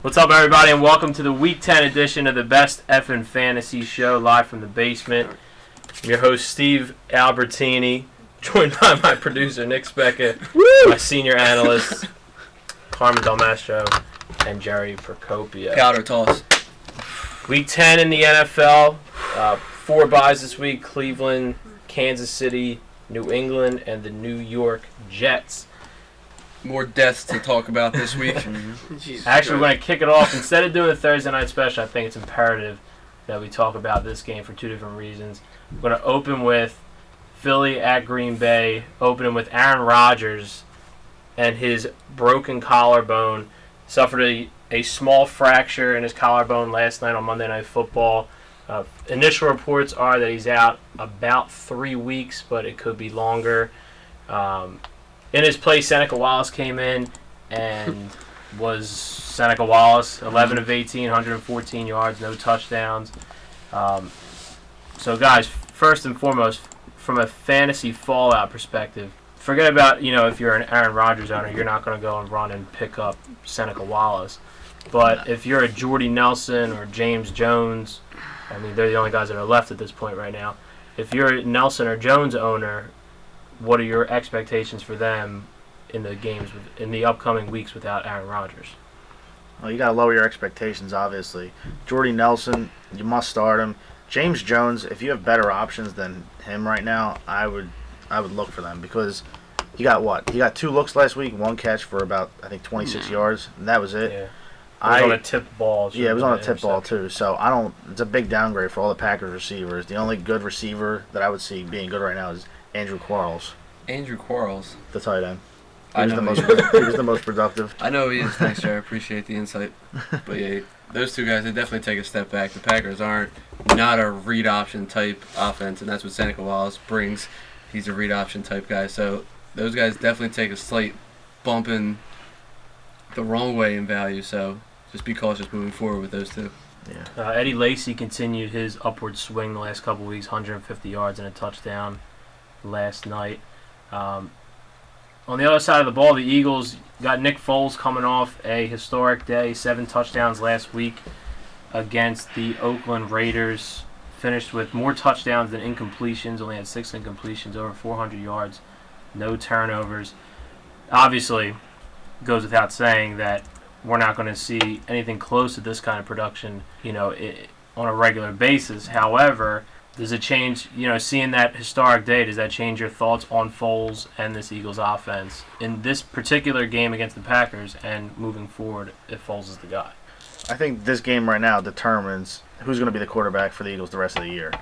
What's up, everybody, and welcome to the Week 10 edition of the Best Effin' Fantasy Show, live from the basement. I'm your host, Steve Albertini, joined by my producer, Nick Specca, my senior analyst, Carmen Dalmastro, and Jerry Procopio. Powder toss. Week 10 in the NFL. 4 byes this week: Cleveland, Kansas City, New England, and the New York Jets. More deaths to talk about this week. Actually, we're going to kick it off. Instead of doing a Thursday night special, I think it's imperative that we talk about this game for 2 different reasons. We're going to open with Philly at Green Bay, opening with Aaron Rodgers and his broken collarbone. Suffered a small fracture in his collarbone last night on Monday Night Football. Initial reports are that he's out about 3 weeks, but it could be longer. In his place, Seneca Wallace came in and was Seneca Wallace, 11 of 18, 114 yards, no touchdowns. So, guys, first and foremost, from a fantasy fallout perspective, forget about, if you're an Aaron Rodgers owner, you're not going to go and run and pick up Seneca Wallace. But if you're a Jordy Nelson or James Jones, I mean, they're the only guys that are left at this point right now. If you're a Nelson or Jones owner, what are your expectations for them in the games in the upcoming weeks without Aaron Rodgers? Well, you got to lower your expectations, obviously. Jordy Nelson, you must start him. James Jones, if you have better options than him right now, I would look for them because he got what? He got 2 looks last week, 1 catch for about, I think, 26 yards, and that was it. Yeah. It was on a tip ball. Yeah, it was on a tip ball, too. So, it's a big downgrade for all the Packers receivers. The only good receiver that I would see being good right now is Andrew Quarles. Andrew Quarles. The tight end. He was the most productive. I know he is. Thanks, Jared. I appreciate the insight. But yeah, those 2 guys, they definitely take a step back. The Packers aren't not a read option type offense, and that's what Seneca Wallace brings. He's a read option type guy. So those guys definitely take a slight bump in the wrong way in value. So just be cautious moving forward with those 2. Yeah. Eddie Lacy continued his upward swing the last couple of weeks, 150 yards and a touchdown last night. On the other side of the ball, the Eagles got Nick Foles coming off a historic day, 7 touchdowns last week against the Oakland Raiders. Finished with more touchdowns than incompletions, only had 6 incompletions, over 400 yards, no turnovers. Obviously, goes without saying that we're not going to see anything close to this kind of production, on a regular basis. However, does it change, seeing that historic day, does that change your thoughts on Foles and this Eagles offense in this particular game against the Packers and moving forward if Foles is the guy? I think this game right now determines who's going to be the quarterback for the Eagles the rest of the year.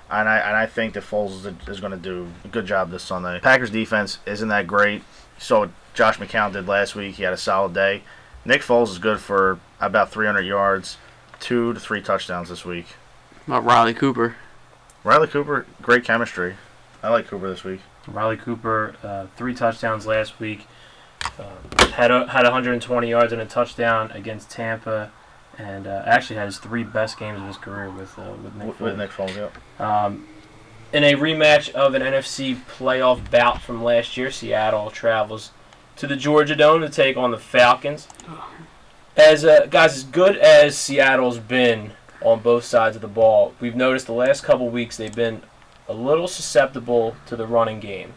And I think that Foles is going to do a good job this Sunday. Packers defense isn't that great. You saw what Josh McCown did last week. He had a solid day. Nick Foles is good for about 300 yards, 2 to 3 touchdowns this week. About Riley Cooper. Riley Cooper, great chemistry. I like Cooper this week. Riley Cooper, 3 touchdowns last week. Had 120 yards and a touchdown against Tampa, and actually had his 3 best games of his career with Nick Foles. With Nick Foles, yep. In a rematch of an NFC playoff bout from last year, Seattle travels to the Georgia Dome to take on the Falcons. Guys, as good as Seattle's been on both sides of the ball, we've noticed the last couple weeks they've been a little susceptible to the running game.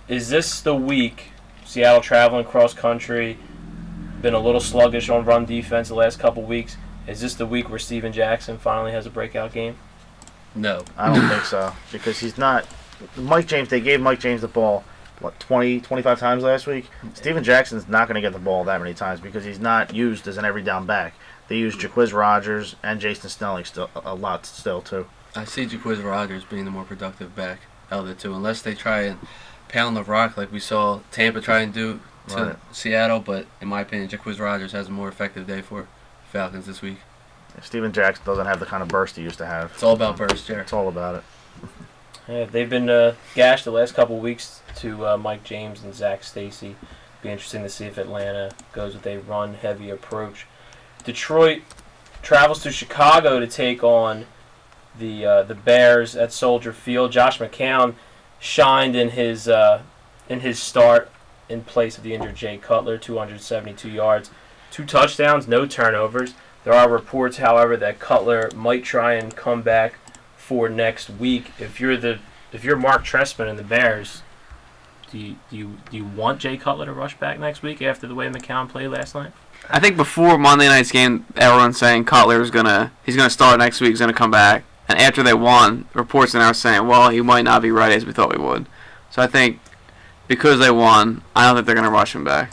Is this the week, Seattle traveling cross country, been a little sluggish on run defense the last couple weeks, is this the week where Steven Jackson finally has a breakout game? No. I don't think so, because he's not. Mike James, they gave Mike James the ball, 20, 25 times last week? Steven Jackson's not going to get the ball that many times because he's not used as an every down back. They use Jaquiz Rodgers and Jason Snelling a lot still, too. I see Jaquiz Rodgers being the more productive back out of the 2, unless they try and pound the rock like we saw Tampa try and do to Seattle. But in my opinion, Jaquiz Rodgers has a more effective day for Falcons this week. Steven Jackson doesn't have the kind of burst he used to have. It's all about burst, Jared. It's all about it. Yeah, they've been gashed the last couple weeks to Mike James and Zach Stacy. Be interesting to see if Atlanta goes with a run-heavy approach. Detroit travels to Chicago to take on the Bears at Soldier Field. Josh McCown shined in his start in place of the injured Jay Cutler, 272 yards, 2 touchdowns, no turnovers. There are reports, however, that Cutler might try and come back for next week. If you're Mark Trestman and the Bears, do you want Jay Cutler to rush back next week after the way McCown played last night? I think before Monday night's game, everyone's saying Cutler's he's gonna start next week. He's gonna come back. And after they won, reports are now saying, well, he might not be ready as we thought he would. So I think because they won, I don't think they're gonna rush him back.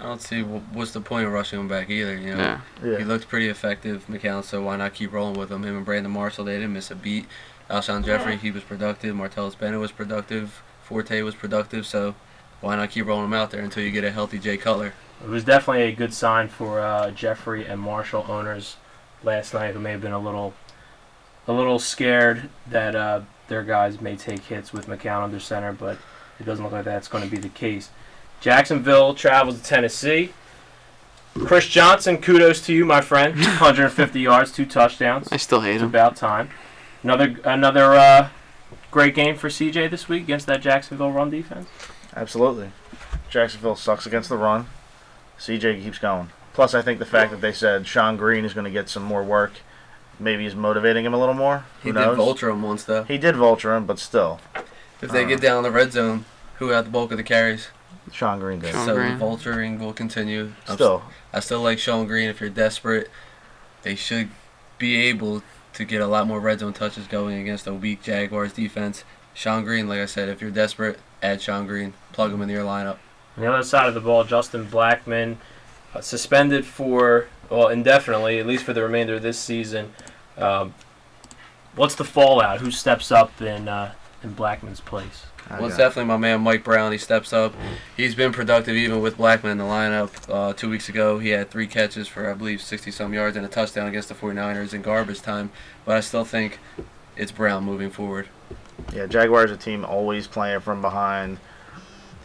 I don't see what's the point of rushing him back either. You know, Yeah. he looked pretty effective, McCown. So why not keep rolling with him? Him and Brandon Marshall, they didn't miss a beat. Alshon Jeffrey, he was productive. Martellus Bennett was productive. Forte was productive. So why not keep rolling him out there until you get a healthy Jay Cutler? It was definitely a good sign for Jeffrey and Marshall owners last night, who may have been a little scared that their guys may take hits with McCown under center, but it doesn't look like that's going to be the case. Jacksonville travels to Tennessee. Chris Johnson, kudos to you, my friend. 150 yards, 2 touchdowns. I still hate It's him. about time. Another great game for CJ this week against that Jacksonville run defense. Absolutely. Jacksonville sucks against the run. CJ keeps going. Plus, I think the fact that they said Sean Green is going to get some more work maybe is motivating him a little more. He Who did knows? vulture him once, though. He did vulture him, but still. If they get down in the red zone, who had the bulk of the carries? Sean Green did. Sean So Green. the vulturing will continue. Still. I still like Sean Green. If you're desperate, they should be able to get a lot more red zone touches going against a weak Jaguars defense. Sean Green, like I said, if you're desperate, add Sean Green. Plug him into your lineup. On the other side of the ball, Justin Blackman suspended for, indefinitely, at least for the remainder of this season. What's the fallout? Who steps up in Blackman's place? Well, it's definitely my man Mike Brown. He steps up. He's been productive even with Blackman in the lineup. 2 weeks ago, he had 3 catches for, I believe, 60-some yards and a touchdown against the 49ers in garbage time. But I still think it's Brown moving forward. Yeah, Jaguars are a team always playing from behind.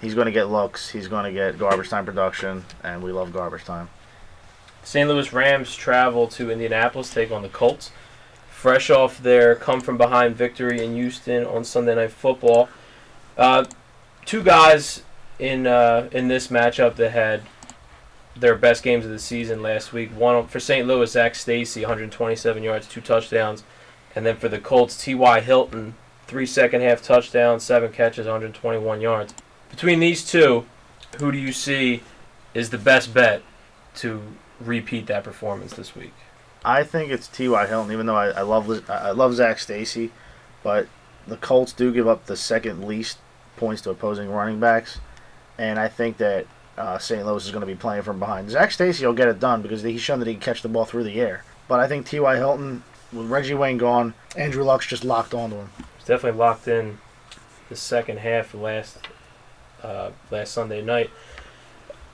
He's going to get looks. He's going to get garbage time production, and we love garbage time. St. Louis Rams travel to Indianapolis, take on the Colts. Fresh off their come-from-behind victory in Houston on Sunday Night Football. 2 guys in this matchup that had their best games of the season last week. One for St. Louis, Zach Stacy, 127 yards, 2 touchdowns. And then for the Colts, T.Y. Hilton, 3 second-half touchdowns, 7 catches, 121 yards. Between these two, who do you see is the best bet to repeat that performance this week? I think it's T.Y. Hilton, even though I love Zach Stacy, but the Colts do give up the second least points to opposing running backs, and I think that St. Louis is going to be playing from behind. Zach Stacy will get it done because he's shown that he can catch the ball through the air, but I think T.Y. Hilton, with Reggie Wayne gone, Andrew Luck's just locked onto him. It's definitely locked in the second half of last Sunday night.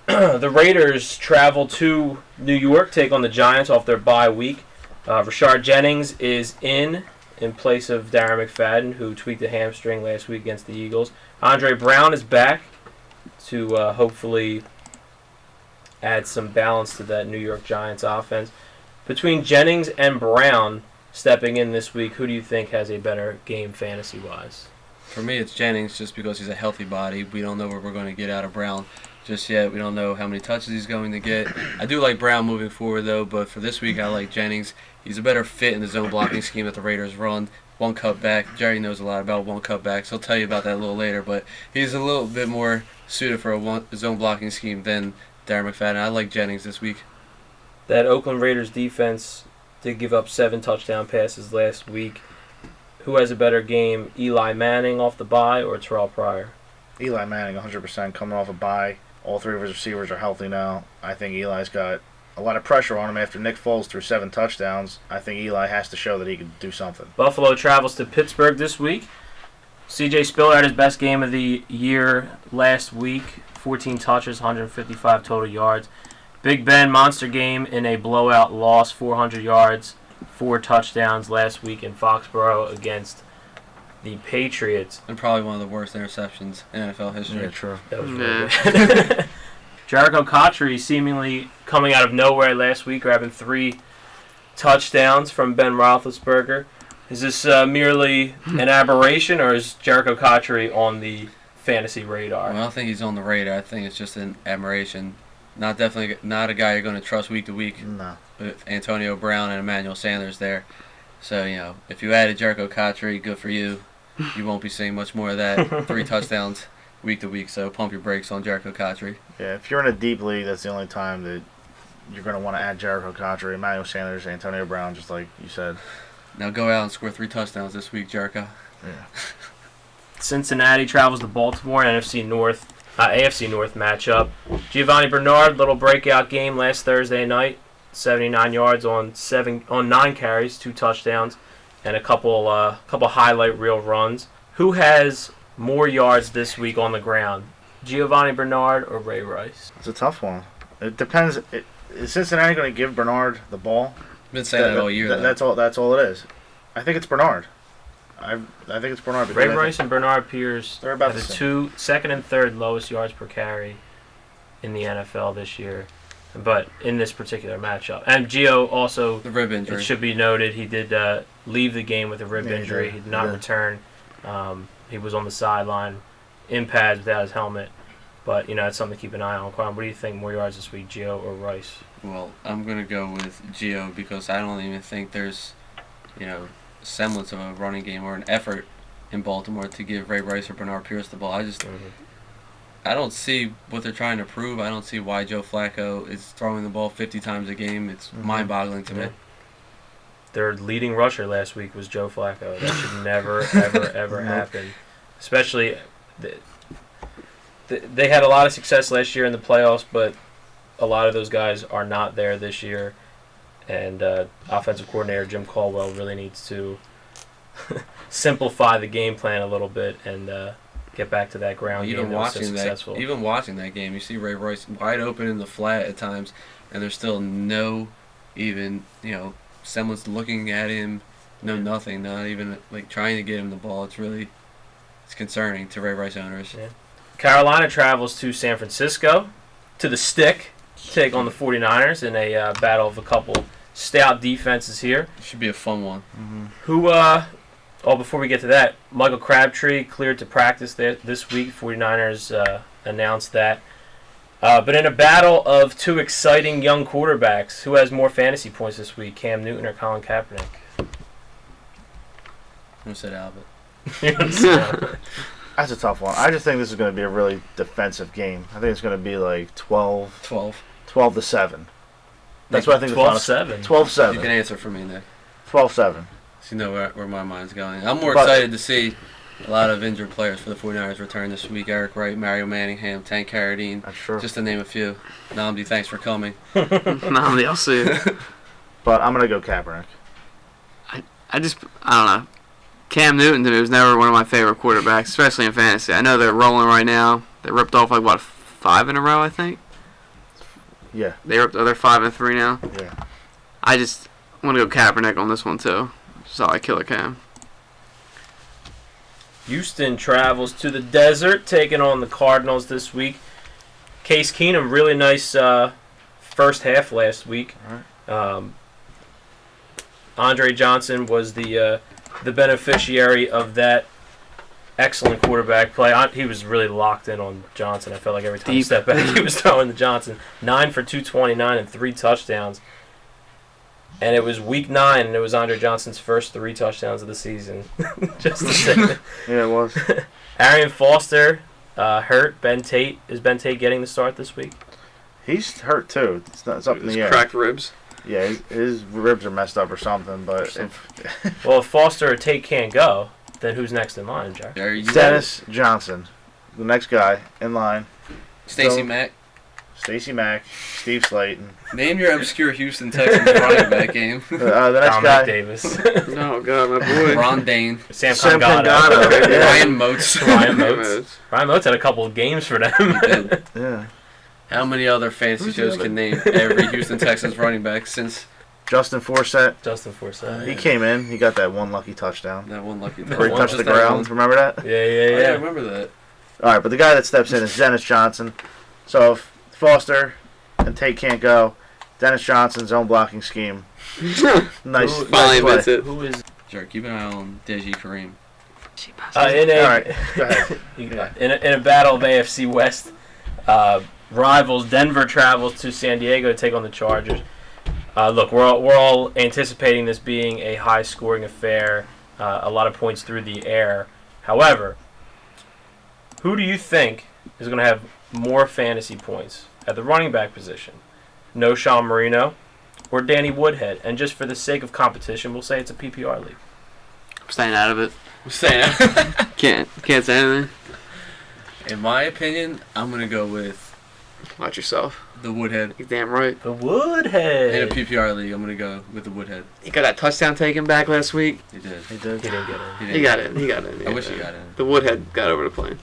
The Raiders travel to New York, take on the Giants off their bye week. Rashard Jennings is in place of Darren McFadden, who tweaked a hamstring last week against the Eagles. Andre Brown is back to hopefully add some balance to that New York Giants offense. Between Jennings and Brown stepping in this week, who do you think has a better game fantasy-wise? For me, it's Jennings just because he's a healthy body. We don't know what we're going to get out of Brown just yet. We don't know how many touches he's going to get. I do like Brown moving forward, though, but for this week, I like Jennings. He's a better fit in the zone blocking scheme that the Raiders run. One cut back. Jerry knows a lot about one cut backs. He'll tell you about that a little later, but he's a little bit more suited for a zone blocking scheme than Darren McFadden. I like Jennings this week. That Oakland Raiders defense did give up 7 touchdown passes last week. Who has a better game, Eli Manning off the bye or Terrell Pryor? Eli Manning, 100% coming off a bye. All 3 of his receivers are healthy now. I think Eli's got a lot of pressure on him after Nick Foles threw 7 touchdowns. I think Eli has to show that he can do something. Buffalo travels to Pittsburgh this week. C.J. Spiller had his best game of the year last week. 14 touches, 155 total yards. Big Ben, monster game in a blowout loss, 400 yards, 4 touchdowns last week in Foxborough against the Patriots. And probably one of the worst interceptions in NFL history. Yeah, true. That was really good. Jericho Cotchery seemingly coming out of nowhere last week, grabbing 3 touchdowns from Ben Roethlisberger. Is this merely an aberration, or is Jericho Cotchery on the fantasy radar? Well, I don't think he's on the radar. I think it's just an admiration. Not definitely not a guy you're going to trust week to week No. with Antonio Brown and Emmanuel Sanders there. So, if you added Jericho Cotchery, good for you. You won't be seeing much more of that. 3 touchdowns week to week, so pump your brakes on Jericho Cotchery. Yeah, if you're in a deep league, that's the only time that you're going to want to add Jericho Cotchery, Emmanuel Sanders, Antonio Brown, just like you said. Now go out and score 3 touchdowns this week, Jericho. Yeah. Cincinnati travels to Baltimore, AFC North matchup. Giovanni Bernard, little breakout game last Thursday night, 79 yards on 9 carries, 2 touchdowns, and a couple highlight reel runs. Who has more yards this week on the ground, Giovanni Bernard or Ray Rice? It's a tough one. It depends. Is Cincinnati going to give Bernard the ball? Been saying that all year. though. That's all it is. I think it's Bernard. I think it's Bernard. because Ray I think Rice and Bernard Pierce They're about have the the second and third lowest yards per carry in the NFL this year, but in this particular matchup. And Gio also, The rib injury. it should be noted, he did leave the game with a rib Yeah, he injury. did. He did not He did. return. He was on the sideline in pads without his helmet. But, it's something to keep an eye on. Quan, what do you think, more yards this week, Gio or Rice? Well, I'm going to go with Gio because I don't even think there's, semblance of a running game or an effort in Baltimore to give Ray Rice or Bernard Pierce the ball. I don't see what they're trying to prove. I don't see why Joe Flacco is throwing the ball 50 times a game. It's Mhm. mind-boggling to me. Yeah. Their leading rusher last week was Joe Flacco. That should never, ever, ever Nope. happen. Especially, they had a lot of success last year in the playoffs, but a lot of those guys are not there this year. And offensive coordinator Jim Caldwell really needs to simplify the game plan a little bit and get back to that ground game Even that was so watching successful. even watching that game, you see Ray Rice wide open in the flat at times, and there's still no even semblance looking at him, nothing, not even like trying to get him the ball. It's concerning to Ray Rice owners. Yeah. Carolina travels to San Francisco to the Stick to take on the 49ers in a battle of a couple stout defenses here. It should be a fun one. Who, before we get to that, Michael Crabtree cleared to practice this week. 49ers announced that. But in a battle of 2 exciting young quarterbacks, who has more fantasy points this week, Cam Newton or Colin Kaepernick? I said Albert. That's a tough one. I just think this is going to be a really defensive game. I think it's going to be like 12 to 7. That's what I think. 12-7. 12-7. You can answer for me, Nick. 12-7. So you know where my mind's going. I'm more But- excited to see a lot of injured players for the 49ers return this week. Eric Wright, Mario Manningham, Tank Carradine, That's true. just to name a few. Namdi, thanks for coming. Nah, I'll see it. But I'm going to go Kaepernick. I don't know. Cam Newton to me was never one of my favorite quarterbacks, especially in fantasy. I know they're rolling right now. They ripped off 5 in a row, I think. Yeah. They're 5-3 now. Yeah. I'm gonna go Kaepernick on this one too. Sorry, Killer Cam. Houston travels to the desert, taking on the Cardinals this week. Case Keenum, really nice first half last week. Andre Johnson was the beneficiary of that excellent quarterback play. He was really locked in on Johnson. I felt like every time he stepped back, he was throwing to Johnson. 9 for 229 and 3 touchdowns. And it was week 9, and it was Andre Johnson's first 3 touchdowns of the season. Just to say that. Yeah, it was. Arian Foster hurt. Is Ben Tate getting the start this week? He's hurt too. It's up in the air. Cracked ribs. Yeah, his ribs are messed up or something. But Well, if Foster or Tate can't go, then who's next in line, Jack? There you go. Dennis Johnson, the next guy in line. Stacey So- Mack. Stacey Mack, Steve Slayton. Name your obscure Houston Texans running back game. The next Dominic guy. Davis. Oh God, my boy. Ron Dane. Sam Sam Pangano. Pangano. Yeah. Ryan Moats. Ryan Moats. Ryan Moats had a couple of games for them. He did. Yeah. How many other fantasy Who's shows the can name every Houston Texans running back since Justin Forsett. Justin Forsett. He came in. He got that one lucky touchdown. that one lucky Where he one, touched Just the that ground. one. Remember that? Yeah, Oh, I yeah. remember that. All right, but the guy that steps in is Dennis Johnson. So if Foster and Tate can't go, Dennis Johnson's zone blocking scheme. Nice. Who- Finally nice admits play. it. Who is Jerk, keep an eye on Deji Kareem. in a All right, go ahead. in a battle of AFC West? rivals. Denver travels to San Diego to take on the Chargers. Look, we're all anticipating this being a high-scoring affair, a lot of points through the air. However, who do you think is going to have more fantasy points at the running back position? No Sean Marino or Danny Woodhead? And just for the sake of competition, we'll say it's a PPR league. I'm staying out of it. I'm saying. Can't say anything. In my opinion, I'm gonna go with Watch yourself. the Woodhead. You're damn right. The Woodhead. In a PPR league, I'm gonna go with the Woodhead. He got that touchdown taken back last week. He did. He did. He didn't get in. He got in. He got in. I wish he got in. The Woodhead got over the plane.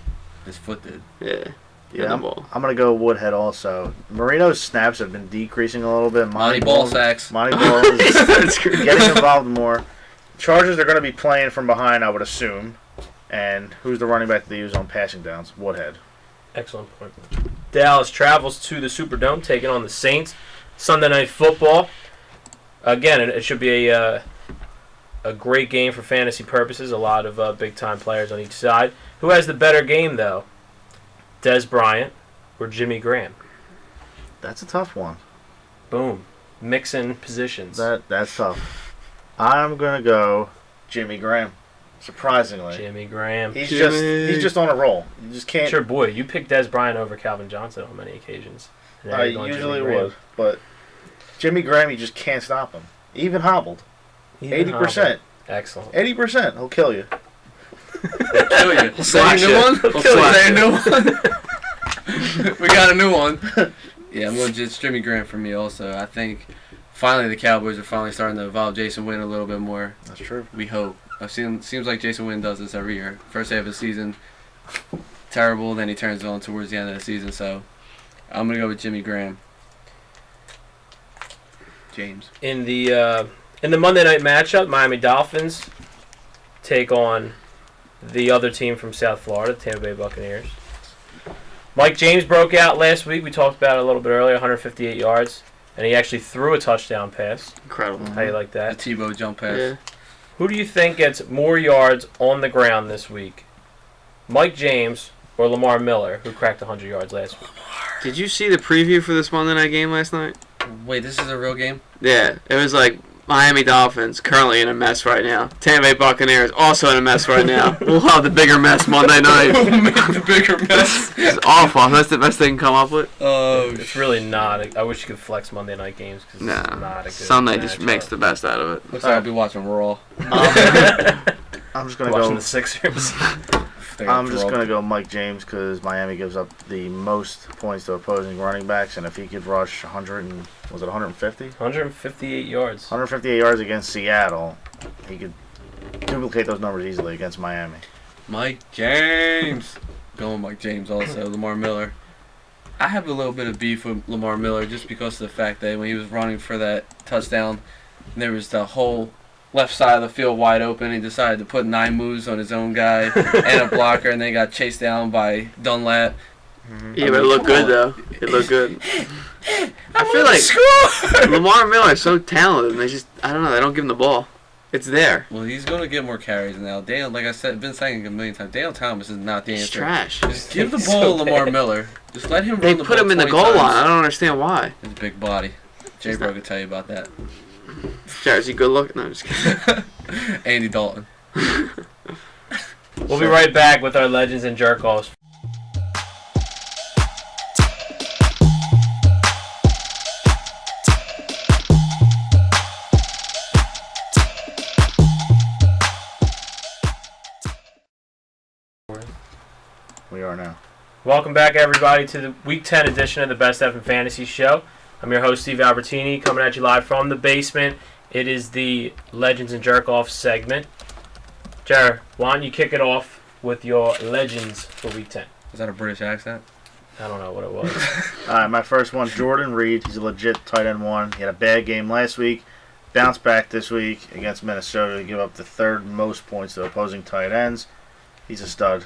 His foot did. Yeah. Yeah, the I'm ball. going to go Woodhead also. Marino's snaps have been decreasing a little bit. Monty ball sacks. Monty Ball is getting involved more. Chargers are going to be playing from behind, I would assume. And who's the running back they use on passing downs? Woodhead. Excellent point. Dallas travels to the Superdome, taking on the Saints. Sunday Night Football. Again, it should be a great game for fantasy purposes. A lot of big-time players on each side. Who has the better game, though? Des Bryant or Jimmy Graham? That's a tough one. Boom. Mixing positions. That's tough. I'm going to go Jimmy Graham. Surprisingly. Jimmy Graham. He's just on a roll. You just can't. Sure, boy, you picked Des Bryant over Calvin Johnson on many occasions. And now I you're going usually Jimmy Graham. would, but Jimmy Graham, you just can't stop him. Even hobbled. Even 80%. Excellent. 80%. He'll kill you. Kill you. Slash Say a new it. one? He'll slash Say a it. new one. We got a new one. Yeah, I'm going to just Jimmy Graham for me also. I think finally the Cowboys are finally starting to involve Jason Wynn a little bit more. That's true. We hope. Seems like Jason Wynn does this every year. First half of the season, terrible. Then he turns it on towards the end of the season. So I'm going to go with Jimmy Graham. James. In the Monday night matchup, Miami Dolphins take on the other team from South Florida, Tampa Bay Buccaneers. Mike James broke out last week. We talked about it a little bit earlier, 158 yards, and he actually threw a touchdown pass. Incredible. How you like The that? Tebow jump pass. Yeah. Who do you think gets more yards on the ground this week? Mike James or Lamar Miller, who cracked 100 yards last week? Did you see the preview for this Monday night game last night? Wait, this is a real game? Yeah. It was like Miami Dolphins currently in a mess right now. Tampa Bay Buccaneers also in a mess right now. We'll have the bigger mess Monday night. Who made the bigger mess? It's awful. That's the best they can come up with. Oh, It's really not. I wish you could flex Monday night games because it's not a Nah. good Sunday just matchup. makes the best out of it. looks like I'll be watching Raw. I'm just gonna Watching go. the Sixers. I'm just gonna go Mike James because Miami gives up the most points to opposing running backs, and if he could rush 150? 158 yards. 158 yards against Seattle, he could duplicate those numbers easily against Miami. Mike James. Going Mike James also. Lamar Miller. I have a little bit of beef with Lamar Miller just because of the fact that when he was running for that touchdown, there was the whole left side of the field wide open. He decided to put 9 moves on his own guy and a blocker, and then got chased down by Dunlap. Yeah, but it looked good though. It looked good. I feel like Lamar Miller is so talented, and I don't know, they don't give him the ball. It's there. Well, he's going to get more carries now. Daniel, like I said, been saying it a million times, Daniel Thomas is not the He's answer. trash. Just give the He's ball so to Lamar bad. Miller. Just let him They run the put ball him in the 20 goal times. line. I don't understand why. His big body. Jay He's Bro not- could tell you about that. Jared, is he good looking? No, I'm just kidding. Andy Dalton. We'll be right back with our legends and jerk-offs. We are now. Welcome back, everybody, to the Week 10 edition of the Best F in Fantasy Show. I'm your host, Steve Albertini, coming at you live from the basement. It is the Legends and Jerk-Off segment. Jared, why don't you kick it off with your legends for Week 10? Is that a British accent? I don't know what it was. All right, my first one, Jordan Reed. He's a legit tight end one. He had a bad game last week. Bounced back this week against Minnesota to give up the third most points to opposing tight ends. He's a stud.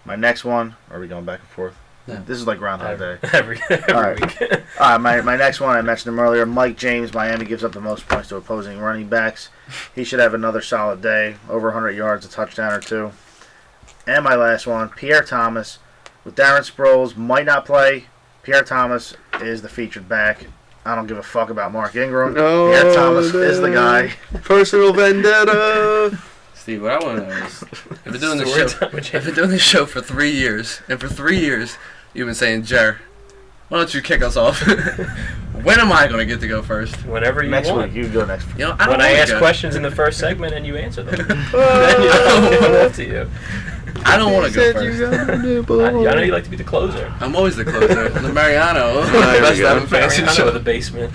My next one, are we going back and forth? Yeah. This is like Groundhog Day. every All right. week. All right, my next one, I mentioned him earlier. Mike James, Miami gives up the most points to opposing running backs. He should have another solid day, over 100 yards, a touchdown or two. And my last one, Pierre Thomas with Darren Sproles might not play. Pierre Thomas is the featured back. I don't give a fuck about Mark Ingram. No, Pierre Thomas is the guy. Personal vendetta. Steve, what I want to know is, if you're doing this show, Story time with if you're doing this show for 3 years, and for 3 years you've been saying, Jer, why don't you kick us off? When am I going to get to go first? Whenever you Next want. week, you go next week. You know, I don't When I wanna ask go. questions in the first segment and you answer them, then it's up to you. I don't want to go first. I know you like to be the closer. I'm always the closer. The Mariano. There we Best go. ever fantasy I know show. the basement.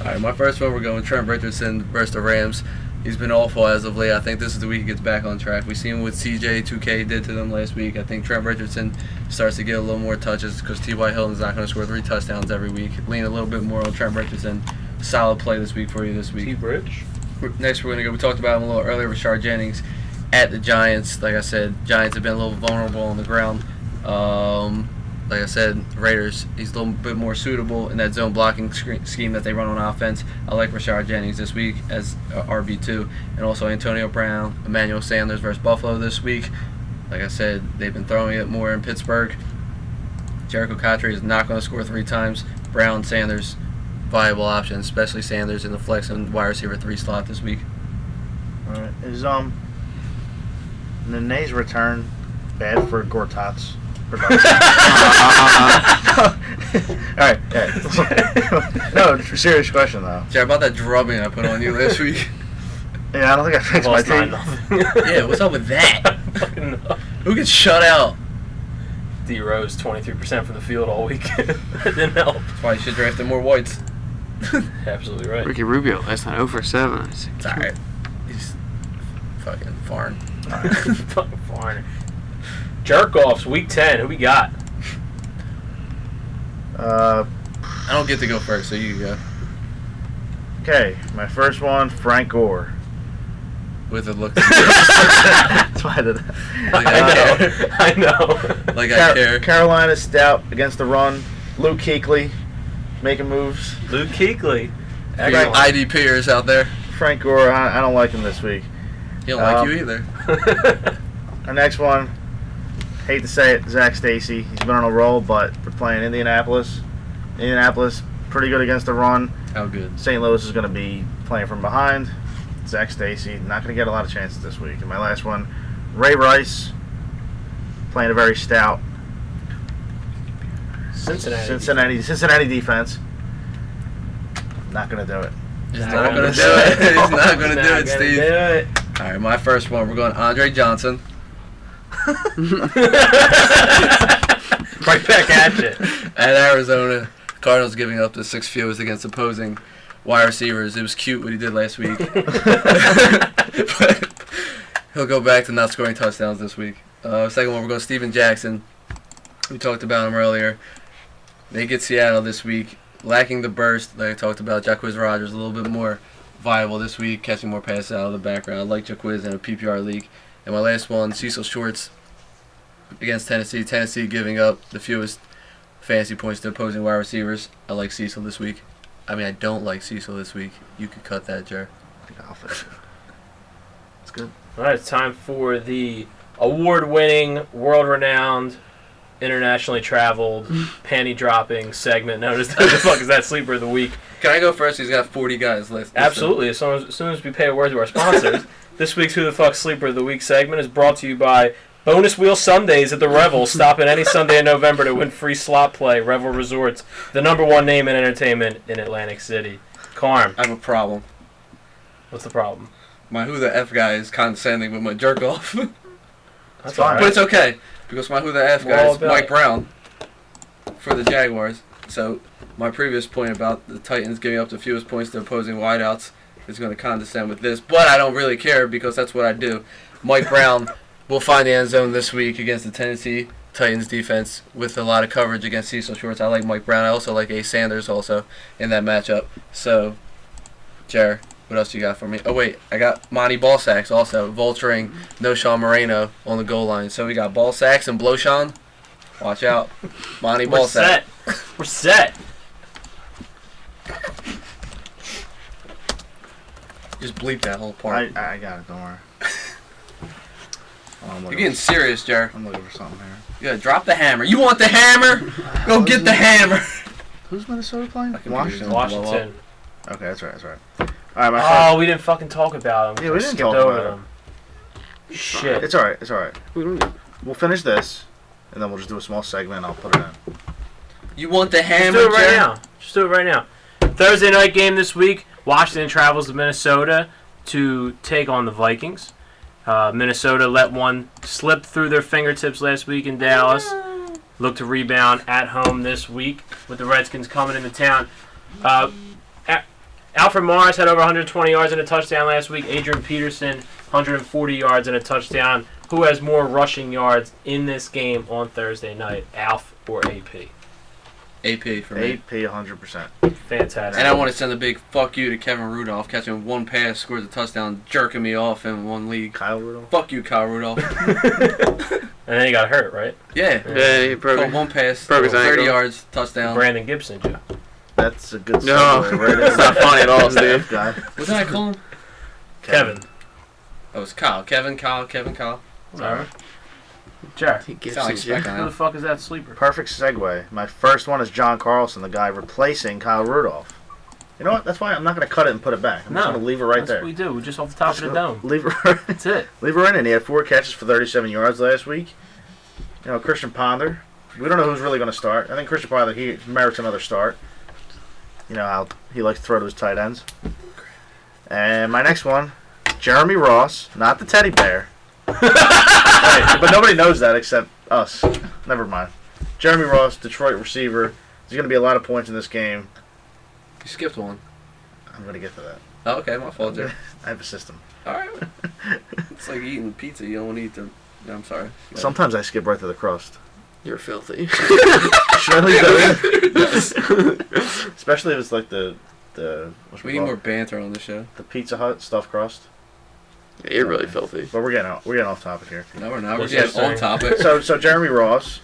All right, my first one, we're going Trent Richardson versus the Rams. He's been awful as of late. I think this is the week he gets back on track. We seen what CJ2K did to them last week. I think Trent Richardson starts to get a little more touches because T.Y. Hilton's not going to score 3 touchdowns every week. Lean a little bit more on Trent Richardson. Solid play this week for you this week. T-Bridge. Next, we're going to go. We talked about him a little earlier. Rashard Jennings at the Giants. Like I said, Giants have been a little vulnerable on the ground. Like I said, Raiders, he's a little bit more suitable in that zone blocking scheme that they run on offense. I like Rashard Jennings this week as RB2. And also Antonio Brown, Emmanuel Sanders versus Buffalo this week. Like I said, they've been throwing it more in Pittsburgh. Jericho Cotry is not going to score 3 times. Brown, Sanders, viable options, especially Sanders in the flex and wide receiver 3 slot this week. All right. Is Nene's return bad for Gortat's production? All right. Yeah. No, serious question though. Jared, about that drubbing I put on you last week. Yeah, I don't think I fixed my Lost team. 9-0. Yeah, what's up with that? Fucking no. Who gets shut out? D Rose 23% from the field all week. That didn't help. That's why you should draft more whites. Absolutely right. Ricky Rubio last night 0 for 7. It's alright. He's fucking foreign. Fucking foreigner. Jerk offs, week 10. Who we got? Uh, I don't get to go first, so you can go. okay, my first one, Frank Gore. With a look. That's why I did that. Like I know. Like I care. Carolina stout against the run. Luke Kuechly making moves. Luke Kuechly. For you IDPers out there. Frank Gore, I don't like him this week. He don't like you either. Our next one, hate to say it, Zach Stacy. He's been on a roll, but we're playing Indianapolis. Indianapolis, pretty good against the run. How good? St. Louis is going to be playing from behind. Zach Stacy, not going to get a lot of chances this week. And my last one, Ray Rice, playing a very stout Cincinnati defense. Not going to do it. He's Not not gonna gonna do do it. it. He's not gonna do Not it, gonna Steve. do it. All right, my first one. We're going Andre Johnson. Right back at you. At Arizona, Cardinals giving up the 6 fewest against opposing wide receivers. It was cute what he did last week. But he'll go back to not scoring touchdowns this week. Second one, we're going Steven Jackson. We talked about him earlier. They get Seattle this week. Lacking the burst, like I talked about, Jacquizz Rodgers a little bit more viable this week, catching more passes out of the background. I like Jacquizz in a PPR league. And my last one, Cecil Shorts against Tennessee. Tennessee giving up the fewest fantasy points to opposing wide receivers. I like Cecil this week. I mean, I don't like Cecil this week. You could cut that, Jer. I'll fix it. It's good. All right, it's time for the award-winning, world-renowned, internationally traveled, panty-dropping segment known as the fuck is that sleeper of the week. Can I go first? He's got 40 guys left. Absolutely. As soon as we pay a word to our sponsors, this week's Who the Fuck Sleeper of the Week segment is brought to you by Bonus Wheel Sundays at the Revel. Stop in any Sunday in November to win free slot play. Revel Resorts, the #1 name in entertainment in Atlantic City. Carm, I have a problem. what's the problem? My Who the F guy is condescending with my jerk off. That's fine. all But right. it's okay, because my Who the F We're guy all is about Mike it. Brown for the Jaguars. So my previous point about the Titans giving up the fewest points to opposing wideouts is going to condescend with this. But I don't really care because that's what I do. Mike Brown will find the end zone this week against the Tennessee Titans defense with a lot of coverage against Cecil Shorts. I like Mike Brown. I also like Ace Sanders also in that matchup. So, Jer, what else you got for me? Oh, wait. I got Monty Ballsacks also, vulturing Noshawn Moreno on the goal line. So we got Ballsacks and Blowshawn. Watch out. Monty We're Ballsack. set. We're set. Just bleep that whole part. I got it, don't worry. Oh, I'm You're looking, getting serious, Jer. I'm looking for something here. You gotta drop the hammer. You want the hammer? Go get the hammer. Who's Minnesota playing? I can Washington. Blow up. Washington. Okay, that's right. That's right. All right, my Oh, first. we didn't fucking talk about them. Yeah, we didn't skipped talk over about them. Shit. It's all right. It's all right. We don't- We'll finish this, and then we'll just do a small segment. And I'll put it in. You want the Just hammer, do it right Jer? now. Just do it right now. Thursday night game this week. Washington travels to Minnesota to take on the Vikings. Minnesota let one slip through their fingertips last week in Dallas. Look to rebound at home this week with the Redskins coming into town. Alfred Morris had over 120 yards and a touchdown last week. Adrian Peterson, 140 yards and a touchdown. Who has more rushing yards in this game on Thursday night, Alf or AP? AP for me. AP 100%. Fantastic. And I want to send a big fuck you to Kevin Rudolph, catching one pass, scores a touchdown, jerking me off in one league. Kyle Rudolph. Fuck you, Kyle Rudolph. And then he got hurt, right? Yeah. Yeah, he broke Caught it. one pass, Broke his 30 ankle. yards, touchdown. Brandon Gibson, Joe. That's a good. No, segue right it's not funny at all, Steve. Guy. What did I call him? Kevin. Oh, it was Kyle. Kevin, Kyle. Whatever. Jack. He gives Sound like it you. Speck Who on the fuck is that sleeper? Perfect segue. My first one is John Carlson, the guy replacing Kyle Rudolph. You know what? That's why I'm not going to cut it and put it back. I'm just going to leave it right That's there. what we do. We're just off the top of the dome. Leave it right. That's it. Leave her in, and he had 4 catches for 37 yards last week. You know, Christian Ponder. We don't know who's really going to start. I think Christian Ponder, he merits another start. You know how he likes to throw to his tight ends. And my next one, Jeremy Ross, not the teddy bear. Hey, but nobody knows that except us. Never mind. Jeremy Ross, Detroit receiver. There's going to be a lot of points in this game. You skipped one. I'm going to get to that. Oh, okay, my fault, Jer. I have a system. Alright. It's like eating pizza. You don't want to eat the... No, I'm sorry. Sometimes I skip right to the crust. You're filthy. Should I leave that in? Especially if it's like the We need more banter on the show. the Pizza Hut stuffed crust. Yeah, you're really filthy. But we're getting off topic here. No, we're not. We're What's getting that on topic. So Jeremy Ross,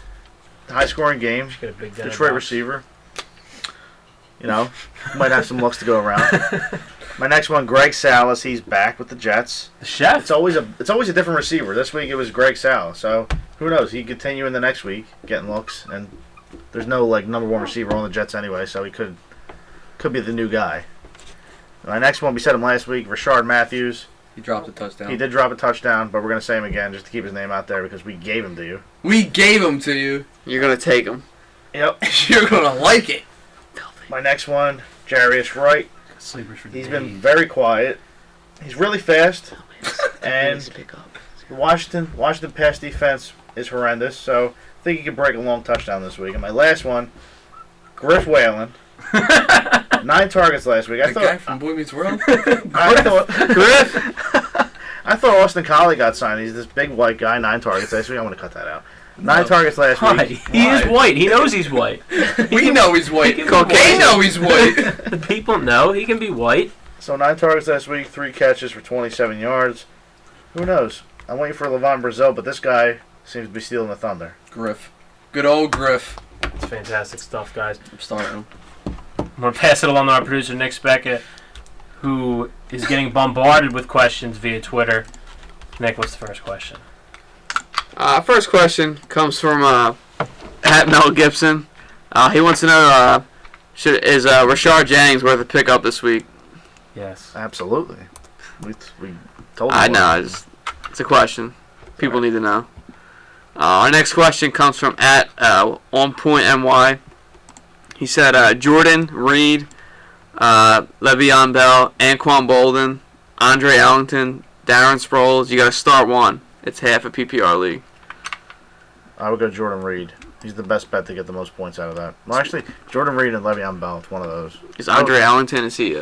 high scoring game, Just get a big dinner Detroit box. receiver. You know, might have some looks to go around. My next one, Greg Salas. He's back with the Jets. The chef. It's always a different receiver. This week it was Greg Salas. So who knows? He could continue in the next week getting looks, and there's no like number 1 receiver on the Jets anyway, so he could be the new guy. My next one, we said him last week, Rashard Matthews. He dropped a touchdown. He did drop a touchdown, but we're gonna say him again just to keep his name out there because we gave him to you. We gave him to you. You're gonna take him. Yep. You're gonna like it. My next one, Jarius Wright. Sleepers for He's days. been very quiet. He's really fast, and Pick up. the Washington pass defense is horrendous. So I think he could break a long touchdown this week. And my last one, Griff Whalen. 9 targets last week. The guy from Boy Meets World. I thought Austin Collie got signed. He's this big white guy. 9 targets last week. I'm gonna cut that out. 9 targets last Why? week. He is Why? white. He knows he's white. We know he's white. He can They be white. know he's white. The people know he can be white. So 9 targets last week, 3 catches for 27 yards. Who knows? I'm waiting for Levon Brazil, but this guy seems to be stealing the thunder. Griff. Good old Griff. It's fantastic stuff, guys. I'm starting him. I'm going to pass it along to our producer, Nick Speckett, who is getting bombarded with questions via Twitter. Nick, what's the first question? First question comes from at Mel Gibson. He wants to know is Rashard Jennings worth a pickup this week? Yes. Absolutely. We told I him. know. It's a question. People need to know. Our next question comes from at OnPointNY. He said Jordan Reed, Le'Veon Bell, Anquan Bolden, Andre Ellington, Darren Sproles. You got to start one. It's half a PPR league. I would go Jordan Reed. He's the best bet to get the most points out of that. Well, actually, Jordan Reed and Le'Veon Bell. It's one of those. Is Andre Ellington? Is he?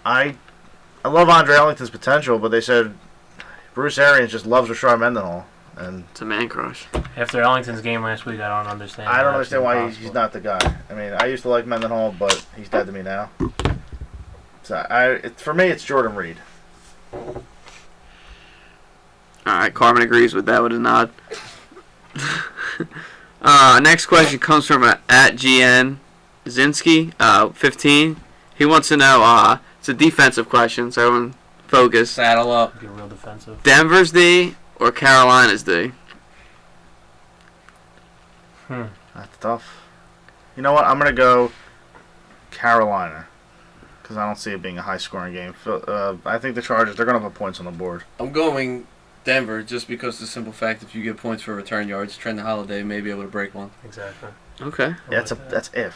I love Andre Ellington's potential, but they said Bruce Arians just loves Rashard Mendenhall, and It's a man crush. After Ellington's game last week, I don't understand. I don't how understand that's why even he's possible. not the guy. I mean, I used to like Mendenhall, but he's dead to me now. So for me, it's Jordan Reed. All right, Carmen agrees with that with a nod. Next question comes from at GN Zinski, 15. He wants to know, it's a defensive question, so everyone focus. Saddle up. Be real defensive. Denver's D or Carolina's D? That's tough. You know what? I'm gonna go Carolina because I don't see it being a high-scoring game. I think the Chargers, they're gonna put points on the board. I'm going Denver just because of the simple fact if you get points for return yards, Trent Holiday may be able to break one. Exactly. Okay. Yeah, that. that's if.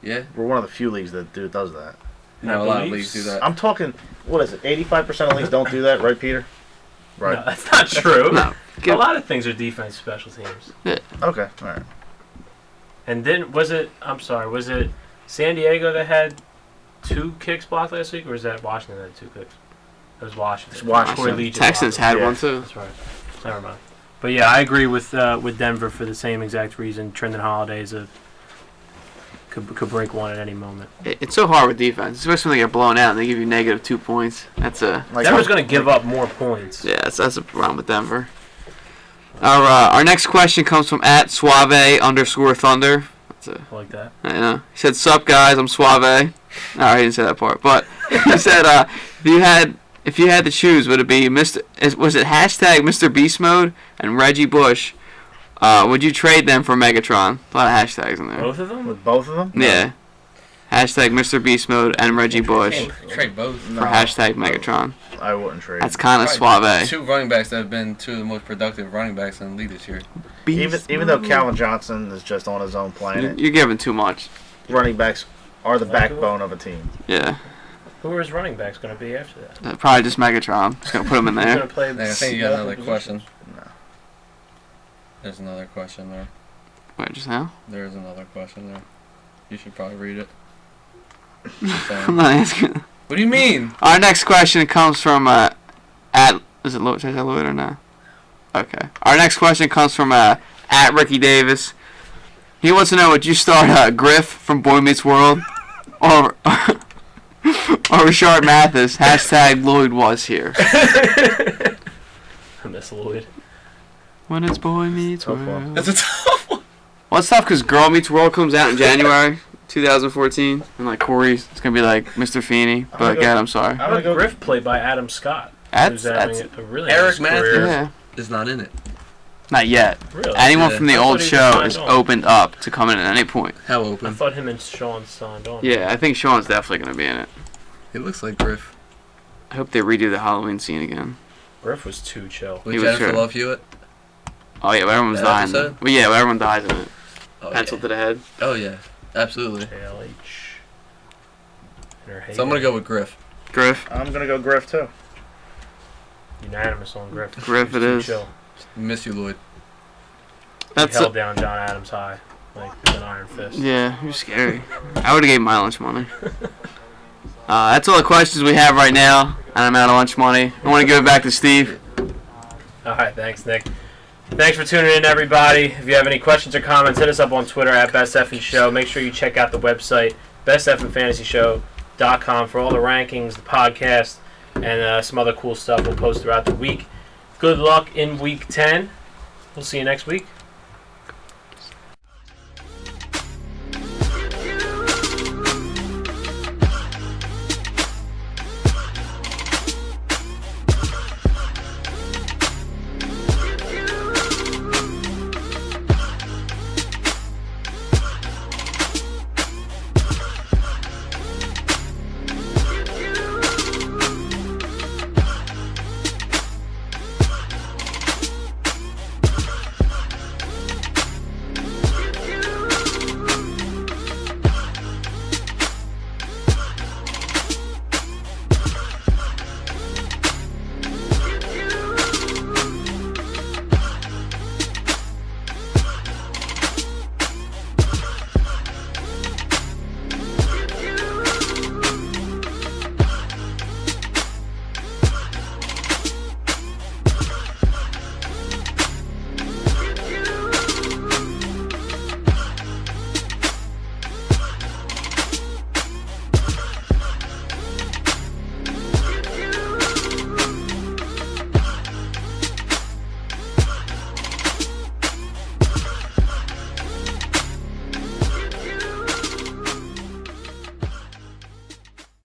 Yeah, We're one of the few leagues that does that. no, a lot of leagues do that. I'm talking. What is it? 85% of leagues don't do that, right, Peter? Right. No, that's not true. No. A lot of things are defense special teams. Okay. All right. And then was it San Diego that had 2 kicks blocked last week, or was that Washington that had 2 kicks? It was Washington. It's Washington. Corey Leach Texans blocked had Yeah. one too. That's right. Never mind. But yeah, I agree with Denver for the same exact reason. Trendon Holiday could break one at any moment. It's so hard with defense, especially when they get blown out and they give you negative 2 points. That's a Like, Denver's going to give up more points. yeah. That's a problem with Denver. Our next question comes from @Suave_Thunder. That's a I like that. I know. He said, "Sup guys, I'm Suave." No, he didn't say that part. But he said, if you had to choose, would it be was it #Mr. Beast Mode and Reggie Bush? Would you trade them for Megatron? A lot of hashtags in there. Both of them? with both of them? Yeah. #Mr. Beast Mode and Reggie Bush Trade both. No, for #Megatron. I wouldn't trade. That's kind of suave. Two running backs that have been two of the most productive running backs in the league this year. even though Calvin Johnson is just on his own planet, You're giving too much. running backs are the backbone of a team. Yeah. Who are his running backs going to be after that? Probably just Megatron. Just gonna put him in He's there. going to play. I think you got another question. No. There's another question there. Wait, just now? There is another question there. You should probably read it. I'm not asking. What do you mean? Our next question comes from is it Lloyd? Should I say Lloyd or no? Okay. Our next question comes from @Ricky Davis. He wants to know, would you start Griff from Boy Meets World or Rashard Mathis? #Lloyd was here. I miss Lloyd. When it's Boy Meets Tough one. World. That's a tough one. Well, it's tough because Girl Meets World comes out in January 2014, and like Corey's, it's gonna be like Mr. Feeney. I'm But gonna God, go- I'm sorry. I'm gonna go. Griff played by Adam Scott. That's who's having a really Eric nice career. yeah. Is not in it. Not yet. Really? Anyone Yeah. from the I old thought he was show signed is on. opened up to come in at any point. How I open? thought him and Sean signed on. Yeah, I think Sean's definitely gonna be in it. It looks like Griff. I hope they redo the Halloween scene again. Griff was too chill. With He was Jennifer sure. Love Hewitt. Oh yeah, but everyone's That dying. episode? Well, yeah, but everyone dies in it. Oh, Pencil yeah. to the head. Oh yeah, absolutely. JLH. And her So I'm gonna hater. go with Griff. Griff. I'm gonna go Griff too. Unanimous on Griff. Griff He was it too is. chill. Miss you, Lloyd. That's He held down John Adams high like with an iron fist. yeah, you're scary. I would have gave my lunch money. That's all the questions we have right now, and I'm out of lunch money. I want to give it back to Steve. All right, thanks, Nick. Thanks for tuning in, everybody. If you have any questions or comments, hit us up on Twitter @BestEffingShow. Make sure you check out the website, besteffingfantasyshow.com, for all the rankings, the podcast, and some other cool stuff we'll post throughout the week. Good luck in Week 10. We'll see you next week.